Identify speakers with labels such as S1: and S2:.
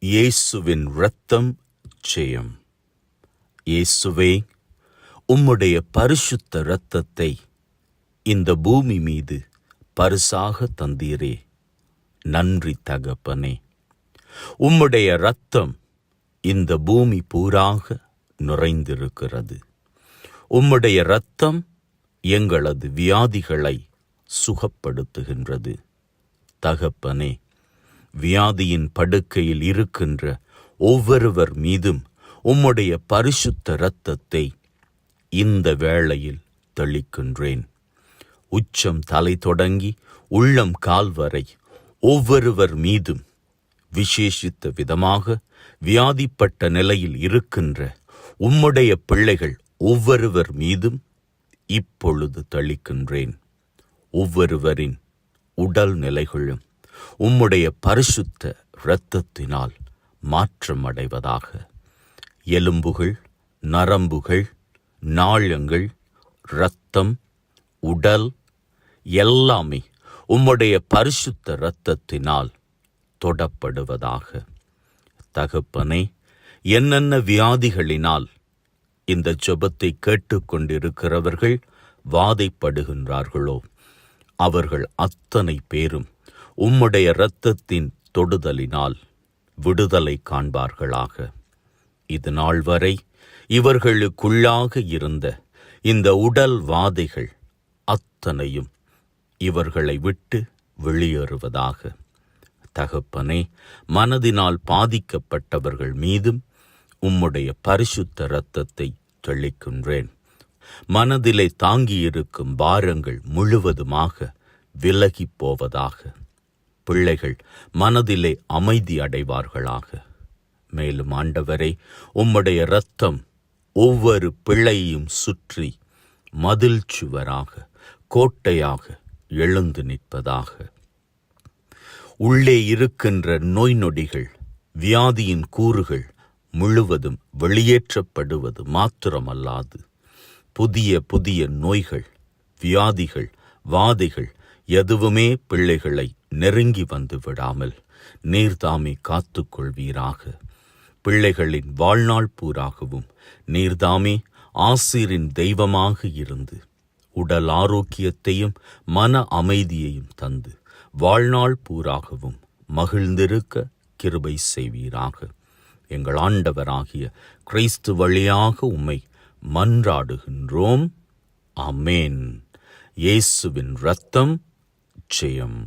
S1: இயேசுவின் இரத்தம் ஜெயம். இயேசுவே, உம்முடைய பரிசுத்த இரத்தத்தை இந்த பூமி மீது பரிசாக தந்தீரே. நன்றி தகப்பனே. உம்முடைய இரத்தம் இந்த பூமி பூராக நிறைந்திருக்கிறது. உம்முடைய இரத்தம் எங்களது வியாதிகளை சுகப்படுத்துகின்றது. தகப்பனே, வியாதியின் படுக்கையில் இருக்கின்ற ஒவ்வொருவர் மீதும் உம்முடைய பரிசுத்த இரத்தத்தை இந்த வேளையில் தெளிக்கின்றேன். உச்சம் தலை தொடங்கி உள்ளம் கால் வரை ஒவ்வொருவர் மீதும் விசேஷித்த விதமாக வியாதிப்பட்ட நிலையில் இருக்கின்ற உம்முடைய பிள்ளைகள் ஒவ்வொருவர் மீதும் இப்பொழுது தெளிக்கின்றேன். ஒவ்வொருவரின் உடல் நிலைகளும் உம்முடைய பரிசுத்த இரத்தத்தினால் மாற்றமடைவதாக. எலும்புகள், நரம்புகள், நாளங்கள், இரத்தம், உடல் எல்லாமே உம்முடைய பரிசுத்த இரத்தத்தினால் தொடப்படுவதாக. தகப்பனே, என்னென்ன வியாதிகளினால் இந்த ஜெபத்தை கேட்டுக்கொண்டிருக்கிறவர்கள் வாதைப்படுகின்றார்களோ அவர்கள் அத்தனை பேரும் உம்முடைய இரத்தத்தின் தொடுதலினால் விடுதலை காண்பார்களாக. இது நாள் வரை இவர்களுக்குள்ளாக இருந்த இந்த உடல் வாதைகள் அத்தனையும் இவர்களை விட்டு வெளியேறுவதாக. தகப்பனே, மனதினால் பாதிக்கப்பட்டவர்கள் மீதும் உம்முடைய பரிசுத்த இரத்தத்தை தெளிக்கின்றேன். மனதிலே தாங்கியிருக்கும் பாரங்கள் முழுவதுமாக விலகி போவதாக. பிள்ளைகள் மனதிலே அமைதி அடைவார்களாக. மேலும் ஆண்டவரே, உம்முடைய இரத்தம் ஒவ்வொரு பிள்ளையையும் சுற்றி மதில் சுவராக, கோட்டையாக எழுந்து நிற்பதாக. உள்ளே இருக்கின்ற நோய் நொடிகள், வியாதியின் கூறுகள் முழுவதும் வெளியேற்றப்படுவது மாத்திரமல்லாது புதிய புதிய நோய்கள், வியாதிகள், வாதைகள் எதுவுமே பிள்ளைகளை நெருங்கி வந்து விடாமல் நீர்தாமே காத்துக்கொள்வீராக. பிள்ளைகளின் வாழ்நாள் பூராகவும் நீர்தாமே ஆசீரின் தெய்வமாக இருந்து உடல் ஆரோக்கியத்தையும் மன அமைதியையும் தந்து வாழ்நாள் பூராகவும் மகிழ்ந்திருக்க கிருபை செய்வீராக. எங்கள் ஆண்டவராகிய கிறிஸ்து வழியாக உம்மை மன்றாடுகின்றோம். ஆமென். இயேசுவின் இரத்தம் ஜெயம்.